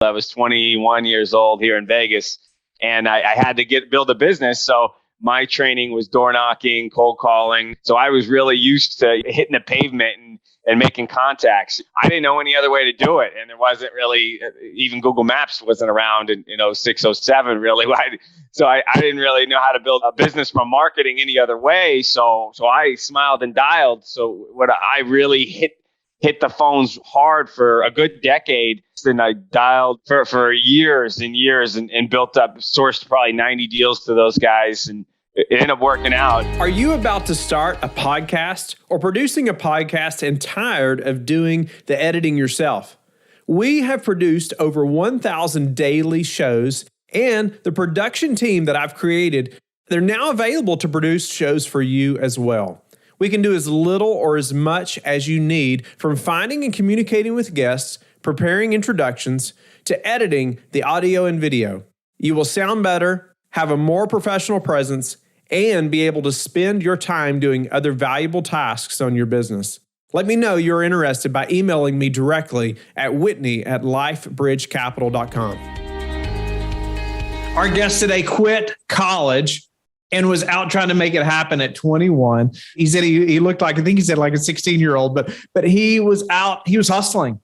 I was 21 years old here in Vegas, and I had to build a business. So my training was door knocking, cold calling. So I was really used to hitting the pavement and making contacts. I didn't know any other way to do it. And there wasn't really, even Google Maps wasn't around in 06, 07 really. So I didn't really know how to build a business from marketing any other way. So I smiled and dialed. So what I really hit the phones hard for a good decade. And I dialed for years and years and built up, sourced probably 90 deals to those guys. And it ended up working out. Are you about to start a podcast or producing a podcast and tired of doing the editing yourself? We have produced over 1,000 daily shows, and the production team that I've created, they're now available to produce shows for you as well. We can do as little or as much as you need, from finding and communicating with guests, preparing introductions, to editing the audio and video. You will sound better, have a more professional presence, and be able to spend your time doing other valuable tasks on your business. Let me know you're interested by emailing me directly at whitney@lifebridgecapital.com. Our guest today quit college and was out trying to make it happen at 21. He said he looked like, I think he said like a 16-year-old, but he was out, he was hustling.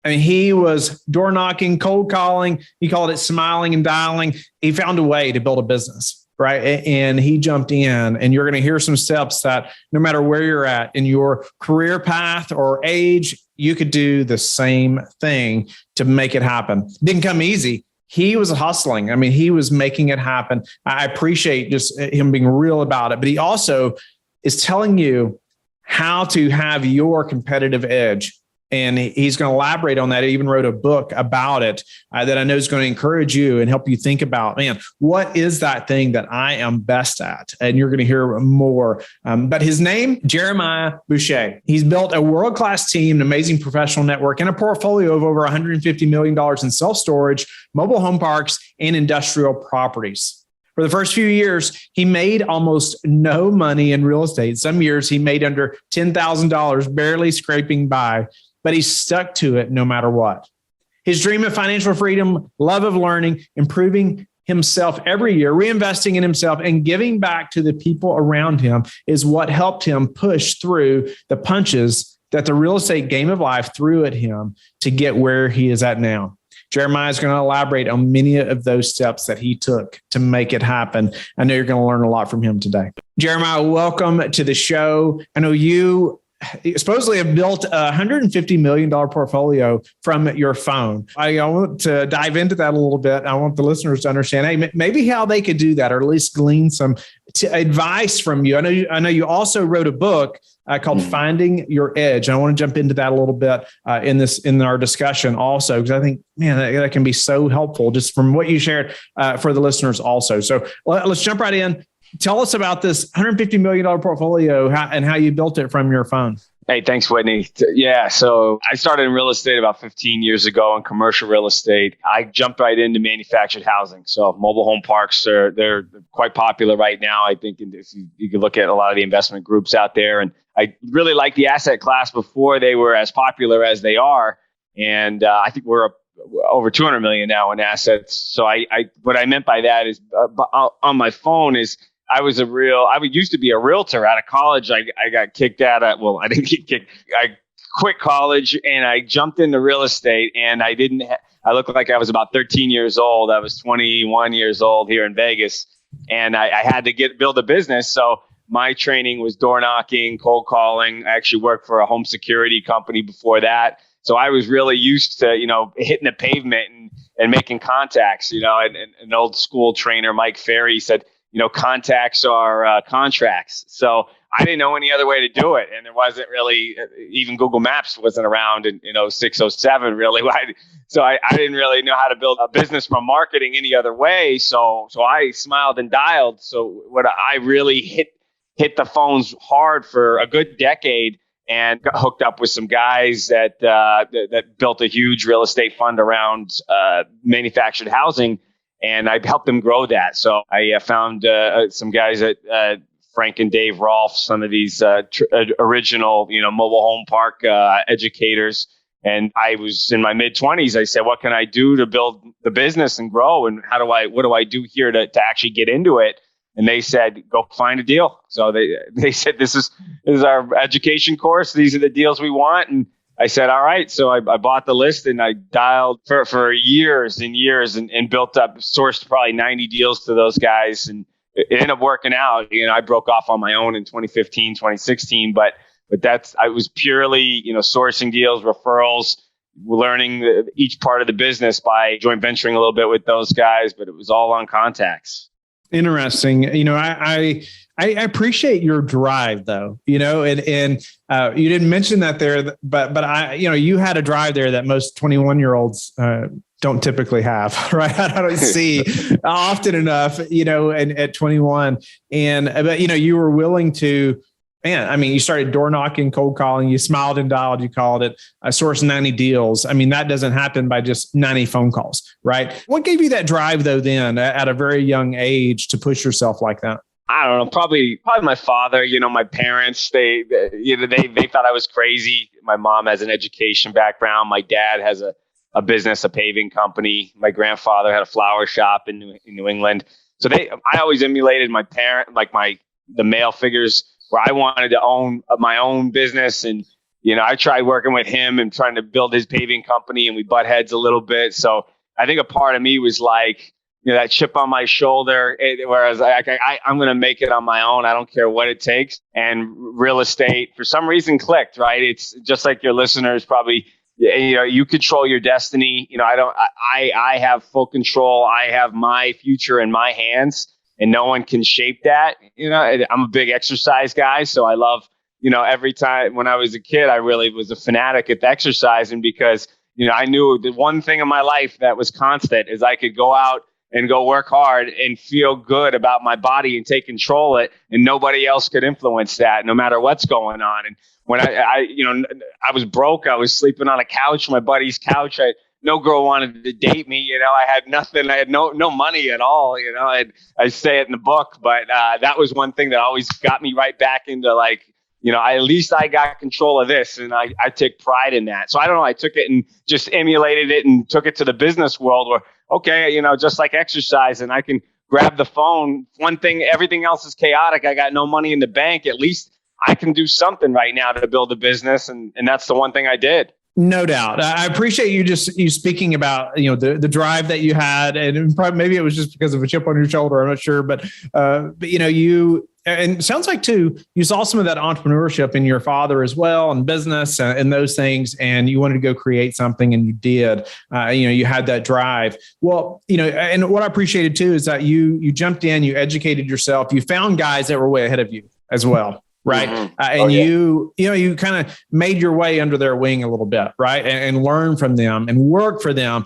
I mean, he was door knocking, cold calling. He called it smiling and dialing. He found a way to build a business, right? And he jumped in, and you're going to hear some steps that no matter where you're at in your career path or age, you could do the same thing to make it happen. Didn't come easy. He was hustling. I mean, he was making it happen. I appreciate just him being real about it, but he also is telling you how to have your competitive edge. And he's going to elaborate on that. He even wrote a book about it that I know is going to encourage you and help you think about, man, what is that thing that I am best at? And you're going to hear more. But his name, Jeremiah Boucher. He's built a world-class team, an amazing professional network, and a portfolio of over $150 million in self-storage, mobile home parks, and industrial properties. For the first few years, he made almost no money in real estate. Some years he made under $10,000, barely scraping by. But he stuck to it no matter what. His dream of financial freedom, love of learning, improving himself every year, reinvesting in himself, and giving back to the people around him is what helped him push through the punches that the real estate game of life threw at him to get where he is at now. Jeremiah is going to elaborate on many of those steps that he took to make it happen. I know you're going to learn a lot from him today. Jeremiah, welcome to the show. I know you supposedly have built a $150 million portfolio from your phone. I want to dive into that a little bit. I want the listeners to understand, maybe how they could do that, or at least glean some advice from you. I know you also wrote a book called Finding Your Edge. And I want to jump into that a little bit in our discussion also, because I think, man, that can be so helpful just from what you shared for the listeners also. So let's jump right in. Tell us about this $150 million portfolio and how you built it from your phone. Hey, thanks, Whitney. Yeah, so I started in real estate about 15 years ago in commercial real estate. I jumped right into manufactured housing. So mobile home parks, they're quite popular right now. I think if you can look at a lot of the investment groups out there. And I really like the asset class before they were as popular as they are. And I think we're over 200 million now in assets. So what I meant by that is on my phone is I used to be a realtor out of college. I got kicked out of, well, I didn't get kicked. I quit college and I jumped into real estate, and I looked like I was about 13 years old. I was 21 years old here in Vegas, and I had to build a business. So my training was door knocking, cold calling. I actually worked for a home security company before that. So I was really used to, hitting the pavement and making contacts, and an old school trainer, Mike Ferry, said, contacts are contracts. So I didn't know any other way to do it. And there wasn't really, even Google Maps wasn't around in 06, 07 really. So I didn't really know how to build a business from marketing any other way. So I smiled and dialed. So what I really hit the phones hard for a good decade, and got hooked up with some guys that built a huge real estate fund around manufactured housing. And I helped them grow that. So I found some guys at Frank and Dave Rolfe, some of these original, mobile home park educators, And I was in my mid-20s. I said, what can I do to build the business and grow? And what do I do here to actually get into it? And they said, go find a deal. So they said, this is our education course. These are the deals we want. And I said, all right. So I bought the list and I dialed for years and years and built up, sourced probably 90 deals to those guys. And it ended up working out. I broke off on my own in 2015, 2016, but I was purely, sourcing deals, referrals, learning each part of the business by joint venturing a little bit with those guys, but it was all on contacts. Interesting. I appreciate your drive though, and you didn't mention that there, but you had a drive there that most 21-year-olds don't typically have, right? I don't see often enough, and at 21 but you were willing to, you started door knocking, cold calling, you smiled and dialed, you called it, sourced 90 deals. that doesn't happen by just 90 phone calls, right? What gave you that drive though, then at a very young age to push yourself like that? I don't know, probably my father, my parents, they thought I was crazy. My mom has an education background. My dad has a business, a paving company. My grandfather had a flower shop in New England. So I always emulated my parent, the male figures, where I wanted to own my own business. And, I tried working with him and trying to build his paving company, and we butt heads a little bit. So I think a part of me was like, that chip on my shoulder, whereas I'm going to make it on my own. I don't care what it takes. And real estate, for some reason, clicked, right? It's just like your listeners probably, you control your destiny. I have full control. I have my future in my hands. And no one can shape that. I'm a big exercise guy. So I love, every time when I was a kid, I really was a fanatic at exercising because, I knew the one thing in my life that was constant is I could go out and go work hard and feel good about my body and take control of it. And nobody else could influence that no matter what's going on. And when I was broke, I was sleeping on a couch, my buddy's couch. No girl wanted to date me. I had nothing. I had no money at all. I say it in the book, but that was one thing that always got me right back into at least I got control of this, and I take pride in that. So I don't know. I took it and just emulated it and took it to the business world where, okay, just like exercise, and I can grab the phone. One thing, everything else is chaotic. I got no money in the bank. At least I can do something right now to build a business, and that's the one thing I did. No doubt. I appreciate you speaking about, the drive that you had, and probably maybe it was just because of a chip on your shoulder. I'm not sure, but and it sounds like too, you saw some of that entrepreneurship in your father as well, and business and those things, and you wanted to go create something, and you did. You had that drive. Well, and what I appreciated too is that you jumped in, you educated yourself, you found guys that were way ahead of you as well. Right. Mm-hmm. You kind of made your way under their wing a little bit. Right. And learn from them and work for them.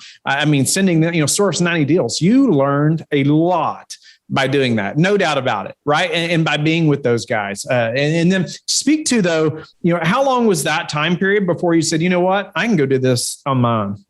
Sending them, source 90 deals. You learned a lot by doing that. No doubt about it. Right. And by being with those guys. And then speak to, though, how long was that time period before you said, you know what, I can go do this on my own?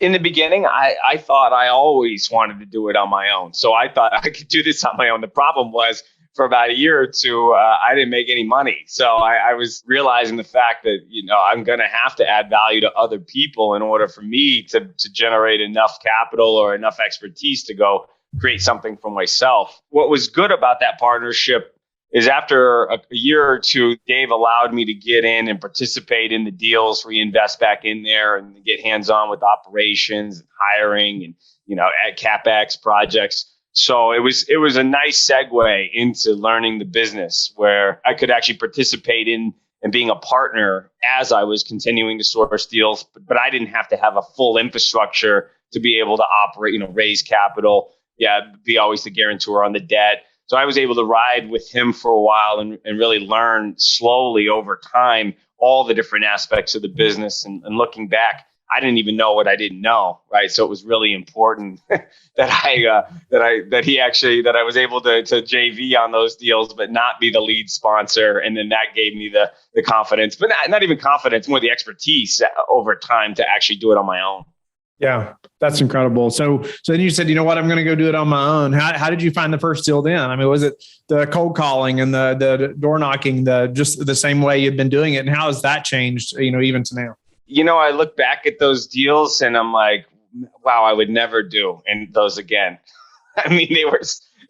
In the beginning, I thought I always wanted to do it on my own. So I thought I could do this on my own. The problem was, for about a year or two, I didn't make any money. So I was realizing the fact that, I'm going to have to add value to other people in order for me to generate enough capital or enough expertise to go create something for myself. What was good about that partnership is after a year or two, Dave allowed me to get in and participate in the deals, reinvest back in there and get hands-on with operations, and hiring, and, at CapEx projects. So it was a nice segue into learning the business where I could actually participate in and being a partner as I was continuing to source deals, but I didn't have to have a full infrastructure to be able to operate, raise capital. Be always the guarantor on the debt. So I was able to ride with him for a while and really learn slowly over time all the different aspects of the business. And looking back, I didn't even know what I didn't know, right? So it was really important that I was able to JV on those deals, but not be the lead sponsor. And then that gave me the confidence, but not even confidence, more the expertise over time to actually do it on my own. Yeah, that's incredible. So then you said, you know what, I'm going to go do it on my own. How did you find the first deal then? Was it the cold calling and the door knocking, just the same way you've been doing it? And how has that changed, even to now? I look back at those deals and I'm like, wow, I would never do those again. I mean,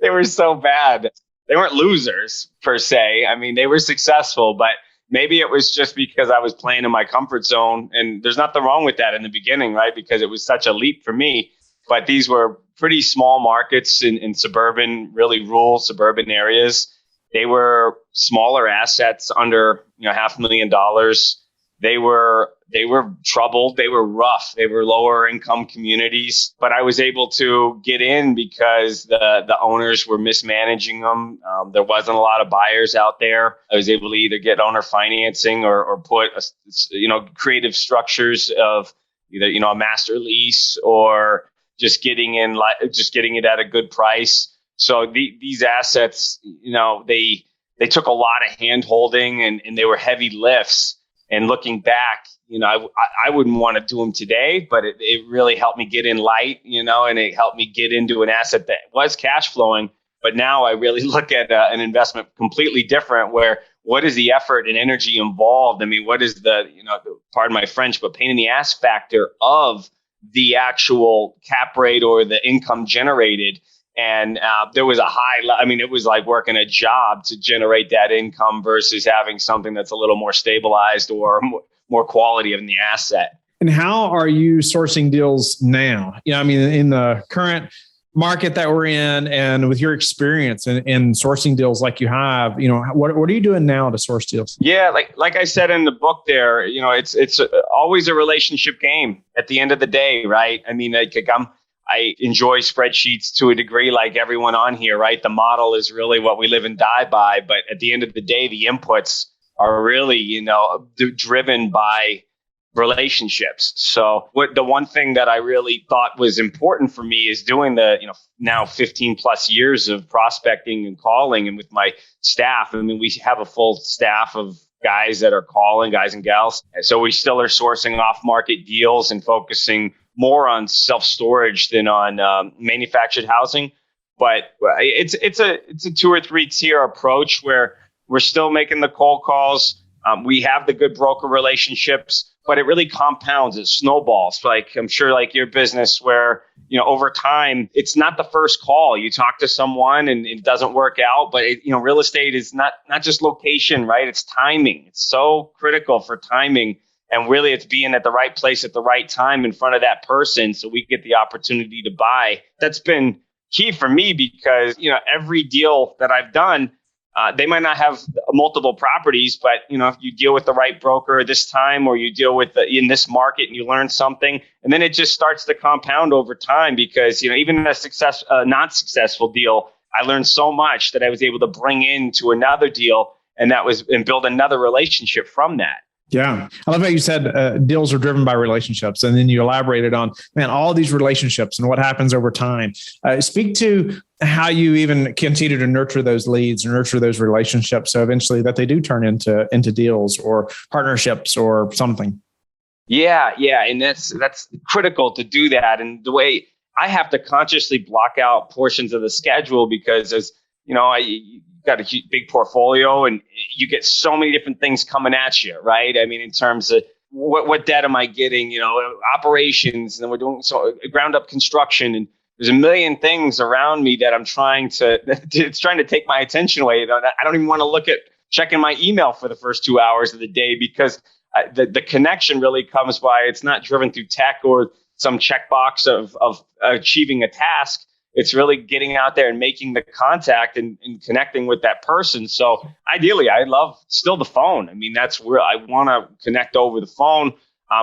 they were so bad. They weren't losers per se. I mean, they were successful, but maybe it was just because I was playing in my comfort zone. And there's nothing wrong with that in the beginning, right? Because it was such a leap for me. But these were pretty small markets in suburban, really rural suburban areas. They were smaller assets under $500,000. They were troubled. They were rough. They were lower income communities, but I was able to get in because the owners were mismanaging them. There wasn't a lot of buyers out there. I was able to either get owner financing or put creative structures of either a master lease or just getting it at a good price. So these assets, they took a lot of hand holding and they were heavy lifts. And looking back, I wouldn't want to do them today, but it really helped me get in light, and it helped me get into an asset that was cash flowing. But now I really look at an investment completely different, where what is the effort and energy involved? I mean, what is pardon my French, but pain in the ass factor of the actual cap rate or the income generated? And there was it was like working a job to generate that income versus having something that's a little more stabilized or more quality in the asset. And how are you sourcing deals now? In the current market that we're in and with your experience in sourcing deals like you have, what are you doing now to source deals? Yeah, like I said in the book there, it's always a relationship game at the end of the day, right? I mean, I enjoy spreadsheets to a degree, like everyone on here, right? The model is really what we live and die by. But at the end of the day, the inputs are really, driven by relationships. So the one thing that I really thought was important for me is doing the, now 15 plus years of prospecting and calling and with my staff. I mean, we have a full staff of guys that are calling, guys and gals. So we still are sourcing off market deals and focusing more on self-storage than on manufactured housing. But it's a 2 or 3 tier approach where we're still making the cold calls. We have the good broker relationships, but it really compounds. It snowballs. Like I'm sure like your business where, over time, it's not the first call. You talk to someone and it doesn't work out, but real estate is not just location, right? It's timing. It's so critical for timing. And really, it's being at the right place at the right time in front of that person so we get the opportunity to buy. That's been key for me because, every deal that I've done, they might not have multiple properties, but, if you deal with the right broker this time or you deal with in this market and you learn something, and then it just starts to compound over time because, even in a not successful deal, I learned so much that I was able to bring into another deal and build another relationship from that. Yeah. I love how you said deals are driven by relationships. And then you elaborated on, all these relationships and what happens over time. Speak to how you even continue to nurture those leads and nurture those relationships so eventually that they do turn into deals or partnerships or something. Yeah. And that's critical to do that. And the way I have to consciously block out portions of the schedule because as you got a big portfolio and you get so many different things coming at you, right? I mean, in terms of what debt am I getting, operations, and then we're doing ground up construction, and there's a million things around me that I'm it's trying to take my attention away. I don't even want to look at checking my email for the first 2 hours of the day because the connection really comes by. It's not driven through tech or some checkbox of achieving a task. It's really getting out there and making the contact and connecting with that person. So ideally, I love still the phone. I mean, that's where I want to connect over the phone.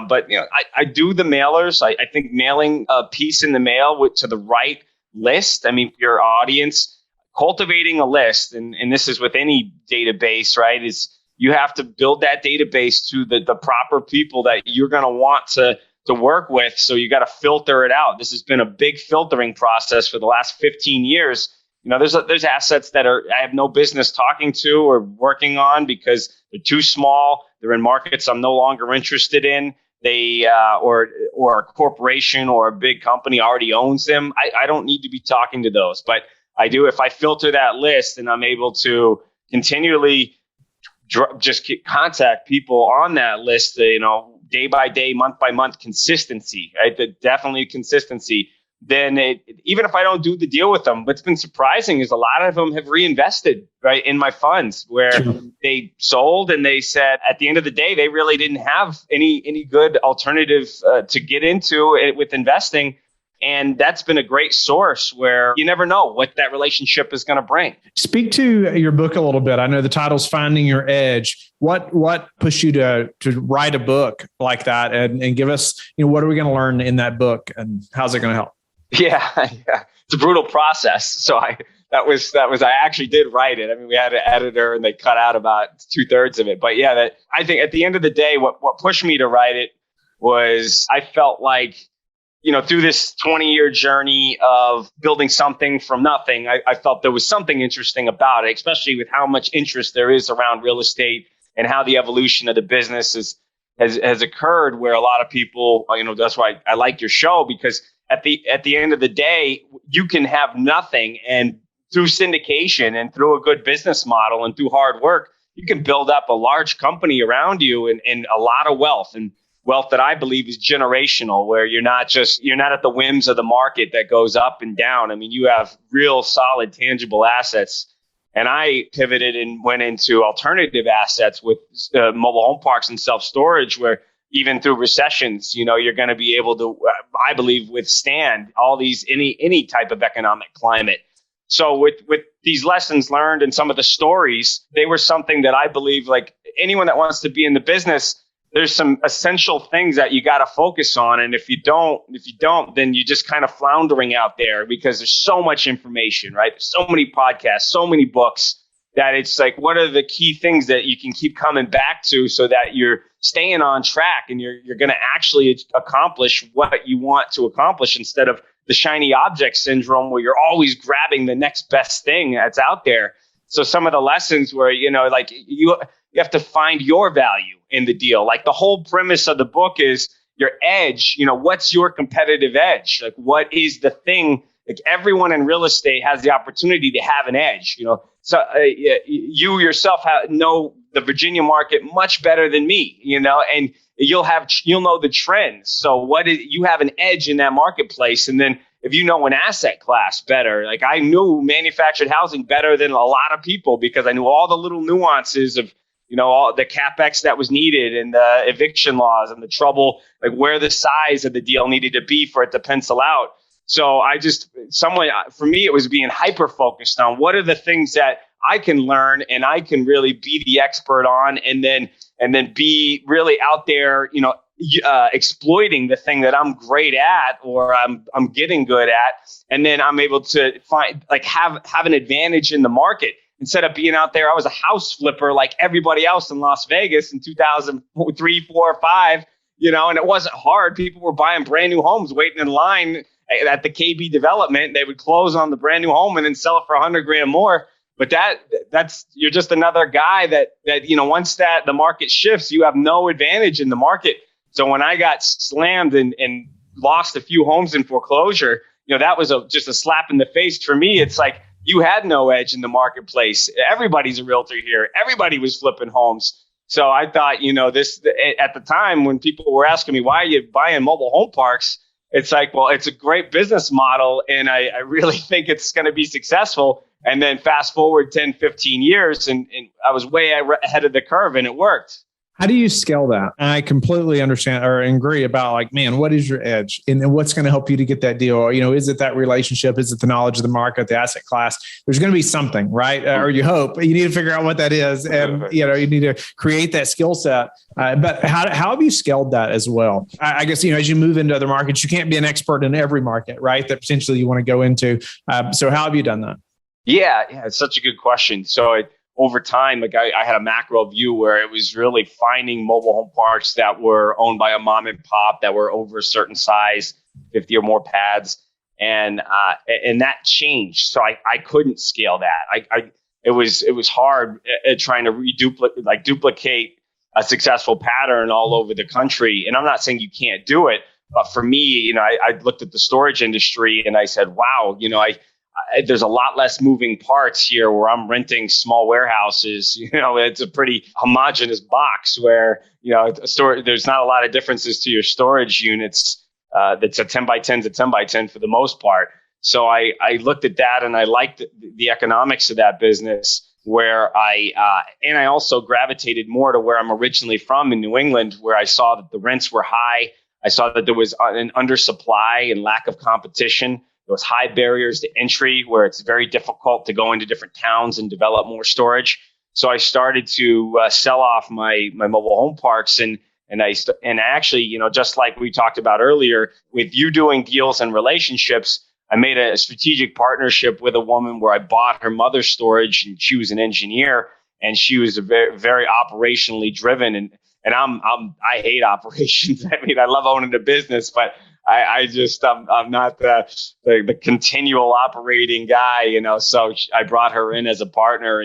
But I do the mailers. I think mailing a piece in the mail to the right list. I mean, for your audience, cultivating a list, and this is with any database, right? Is you have to build that database to the proper people that you're going to want to work with. So you got to filter it out. This has been a big filtering process for the last 15 years. There's assets that I have no business talking to or working on because they're too small. They're in markets I'm no longer interested in. They or a corporation or a big company already owns them. I don't need to be talking to those, but I do if I filter that list and I'm able to continually just contact people on that list, day by day, month by month consistency, right? Definitely consistency. Then even if I don't do the deal with them, what's been surprising is a lot of them have reinvested, right, in my funds where they sold and they said at the end of the day, they really didn't have any good alternative to get into it with investing. And that's been a great source where you never know what that relationship is going to bring. Speak to your book a little bit. I know the title's Finding Your Edge. What pushed you to write a book like that and give us, what are we going to learn in that book and how's it going to help? Yeah, it's a brutal process. So I actually did write it. I mean, we had an editor and they cut out about 2/3 of it. But yeah, I think at the end of the day, what pushed me to write it was I felt like, through this 20-year journey of building something from nothing, I felt there was something interesting about it, especially with how much interest there is around real estate and how the evolution of the business has occurred, where a lot of people, that's why I like your show, because at the end of the day, you can have nothing, and through syndication and through a good business model and through hard work, you can build up a large company around you and a lot of wealth, and wealth that I believe is generational, where you're not at the whims of the market that goes up and down. I mean, you have real solid, tangible assets. And I pivoted and went into alternative assets with mobile home parks and self-storage, where even through recessions, you're going to be able to, I believe, withstand all these, any type of economic climate. So with these lessons learned and some of the stories, they were something that I believe, like anyone that wants to be in the business, there's some essential things that you got to focus on. And if you don't, then you're just kind of floundering out there, because there's so much information, right? There's so many podcasts, so many books, that it's like, what are the key things that you can keep coming back to so that you're staying on track and you're going to actually accomplish what you want to accomplish, instead of the shiny object syndrome where you're always grabbing the next best thing that's out there. So some of the lessons where, like you have to find your value in the deal. Like the whole premise of the book is your edge. What's your competitive edge? Like, what is the thing? Like, everyone in real estate has the opportunity to have an edge. So you yourself know the Virginia market much better than me. And you'll know the trends. So you have an edge in that marketplace, and then if you know an asset class better, like I knew manufactured housing better than a lot of people, because I knew all the little nuances of all the capex that was needed and the eviction laws and the trouble, like where the size of the deal needed to be for it to pencil out. So for me, it was being hyper focused on what are the things that I can learn and I can really be the expert on, and then be really out there, exploiting the thing that I'm great at or I'm getting good at, and then I'm able to have an advantage in the market. Instead of being out there, I was a house flipper like everybody else in Las Vegas in 2003, 4, 5, and it wasn't hard. People were buying brand new homes, waiting in line at the KB development. They would close on the brand new home and then sell it for $100,000 more. But that's you're just another guy that once the market shifts, you have no advantage in the market. So when I got slammed and lost a few homes in foreclosure, that was just a slap in the face for me. It's like, you had no edge in the marketplace. Everybody's a realtor here. Everybody was flipping homes. So I thought, this at the time when people were asking me, why are you buying mobile home parks? It's like, well, it's a great business model, and I really think it's going to be successful. And then fast forward 10, 15 years, and I was way ahead of the curve, and it worked. How do you scale that? I completely understand or agree about what is your edge and what's going to help you to get that deal? Is it that relationship? Is it the knowledge of the market, the asset class? There's going to be something, right? Or you hope. You need to figure out what that is. And, you need to create that skill set. But how have you scaled that as well? I guess, as you move into other markets, you can't be an expert in every market, right? That potentially you want to go into. So how have you done that? Yeah, it's such a good question. So over time, I had a macro view where it was really finding mobile home parks that were owned by a mom and pop that were over a certain size, 50 or more pads. And that changed. So I couldn't scale that. It was hard trying to duplicate a successful pattern all over the country. And I'm not saying you can't do it, but for me, I looked at the storage industry and I said, wow, there's a lot less moving parts here where I'm renting small warehouses. It's a pretty homogeneous box where, there's not a lot of differences to your storage units. That's a 10 by 10 to 10 by 10 for the most part. So I looked at that and I liked the economics of that business, where I also gravitated more to where I'm originally from in New England, where I saw that the rents were high. I saw that there was an undersupply and lack of competition. There was high barriers to entry where it's very difficult to go into different towns and develop more storage. So I started to sell off my mobile home parks, and actually, just like we talked about earlier, with you doing deals and relationships, I made a strategic partnership with a woman where I bought her mother's storage, and she was an engineer, and she was a very, very operationally driven. And I hate operations. I mean, I love owning a business, but I'm not the continual operating guy, So I brought her in as a partner,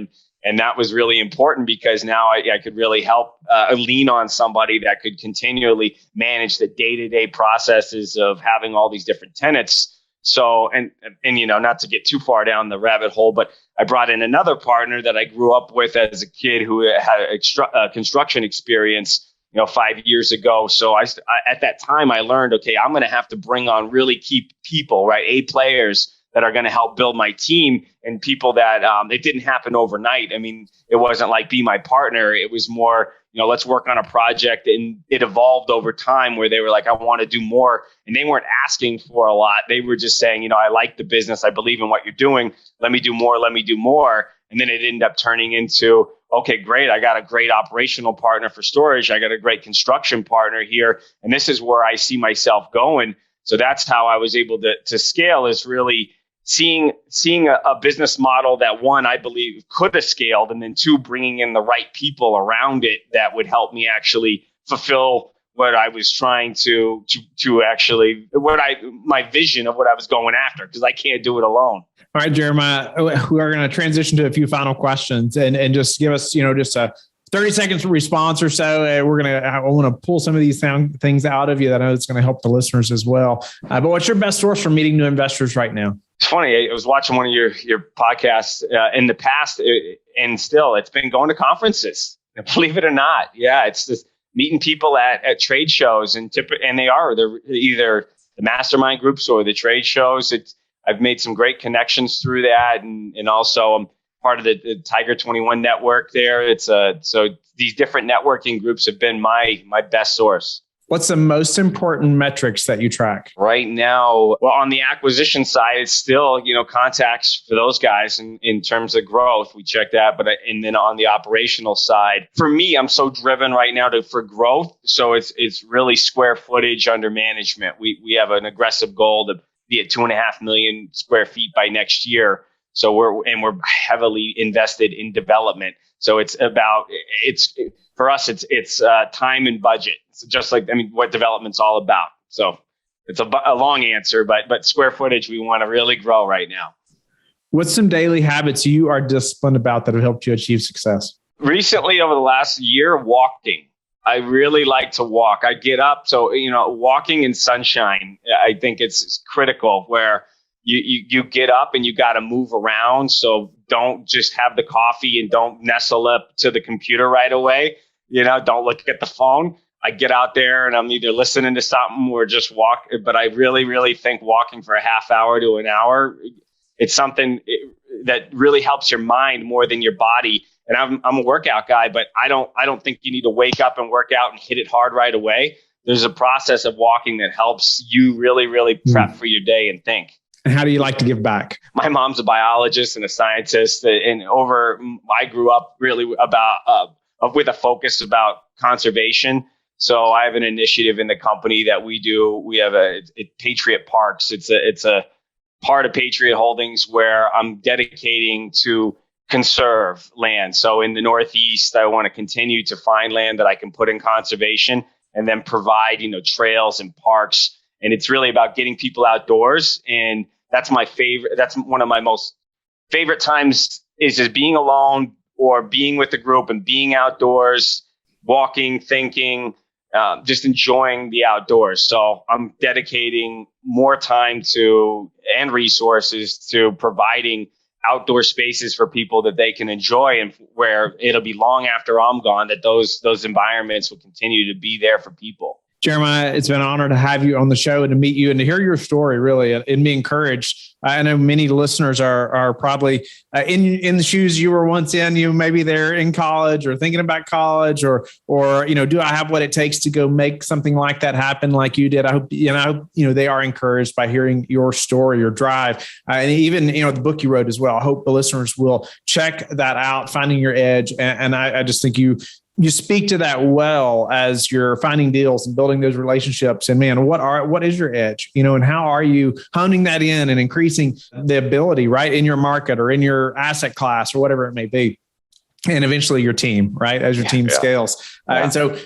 and that was really important because now I could really help lean on somebody that could continually manage the day-to-day processes of having all these different tenants. So, and not to get too far down the rabbit hole, but I brought in another partner that I grew up with as a kid who had construction experience, 5 years ago. So at that time I learned, okay, I'm going to have to bring on really key people, right? A players that are going to help build my team, and people that it didn't happen overnight. I mean, it wasn't like be my partner. It was more, let's work on a project, and it evolved over time where they were like, I want to do more. And they weren't asking for a lot. They were just saying, I like the business. I believe in what you're doing. Let me do more. Let me do more. And then it ended up turning into, okay, great. I got a great operational partner for storage. I got a great construction partner here. And this is where I see myself going. So that's how I was able to scale, is really seeing a business model that, one, I believe could have scaled, and then two, bringing in the right people around it that would help me actually fulfill what I was trying to actually, my vision of what I was going after, because I can't do it alone. All right, Jeremiah, we are going to transition to a few final questions, and just give us, just a 30 seconds response or so. I want to pull some of these things out of you that I know it's going to help the listeners as well. But what's your best source for meeting new investors right now? It's funny. I was watching one of your podcasts in the past, and still, it's been going to conferences. Believe it or not, yeah, it's just meeting people at trade shows, and they're either the mastermind groups or the trade shows. I've made some great connections through that, and also I'm part of the Tiger 21 network there. So these different networking groups have been my best source. What's the most important metrics that you track? Right now, well, on the acquisition side, it's still, contacts for those guys in terms of growth. We check that. And then on the operational side, for me, I'm so driven right now for growth. So it's really square footage under management. We have an aggressive goal to be at 2.5 million square feet by next year. So we're heavily invested in development. So for us, it's time and budget. So just like, what development's all about. So it's a long answer, but square footage, we want to really grow right now. What's some daily habits you are disciplined about that have helped you achieve success? Recently, over the last year, walking. I really like to walk. I get up. So, walking in sunshine, I think it's critical, where you get up and you got to move around. So don't just have the coffee and don't nestle up to the computer right away. Don't look at the phone. I get out there and I'm either listening to something or just walk. But I really, really think walking for a half hour to an hour, it's something that really helps your mind more than your body. And I'm a workout guy, but I don't think you need to wake up and work out and hit it hard right away. There's a process of walking that helps you really, really prep for your day and think. And how do you like to give back? My mom's a biologist and a scientist, and I grew up really with a focus about conservation. So I have an initiative in the company that we do. We have a Patriot Parks. It's a part of Patriot Holdings where I'm dedicating to conserve land. So in the Northeast, I want to continue to find land that I can put in conservation and then provide, trails and parks. And it's really about getting people outdoors. And that's my favorite. That's one of my most favorite times, is just being alone or being with the group and being outdoors, walking, thinking, just enjoying the outdoors. So I'm dedicating more time to and resources to providing outdoor spaces for people that they can enjoy, and where it'll be long after I'm gone that those environments will continue to be there for people. Jeremiah, it's been an honor to have you on the show and to meet you and to hear your story, really, and be encouraged. I know many listeners are probably in the shoes you were once in. You maybe they're in college or thinking about college, or do I have what it takes to go make something like that happen like you did? I hope they are encouraged by hearing your story, your drive, and even the book you wrote as well. I hope the listeners will check that out, Finding Your Edge, and I just think you speak to that well as you're finding deals and building those relationships. And man, what is your edge? And how are you honing that in and increasing the ability right in your market or in your asset class or whatever it may be? And eventually your team, right? As your team scales. And so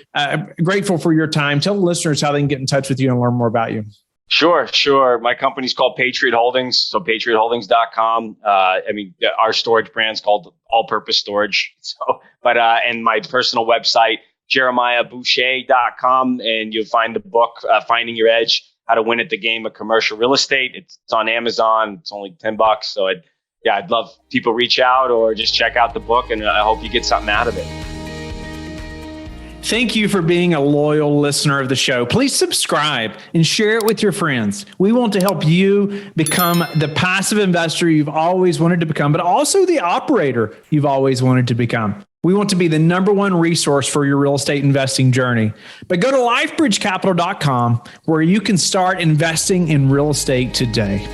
grateful for your time. Tell the listeners how they can get in touch with you and learn more about you. Sure. My company's called Patriot Holdings, so patriotholdings.com. Our storage brand's called All Purpose Storage. And my personal website, jeremiahboucher.com, and you'll find the book, Finding Your Edge, How to Win at the Game of Commercial Real Estate. It's on Amazon. It's only $10. So I'd love people reach out or just check out the book, and I hope you get something out of it. Thank you for being a loyal listener of the show. Please subscribe and share it with your friends. We want to help you become the passive investor you've always wanted to become, but also the operator you've always wanted to become. We want to be the number one resource for your real estate investing journey. But go to lifebridgecapital.com where you can start investing in real estate today.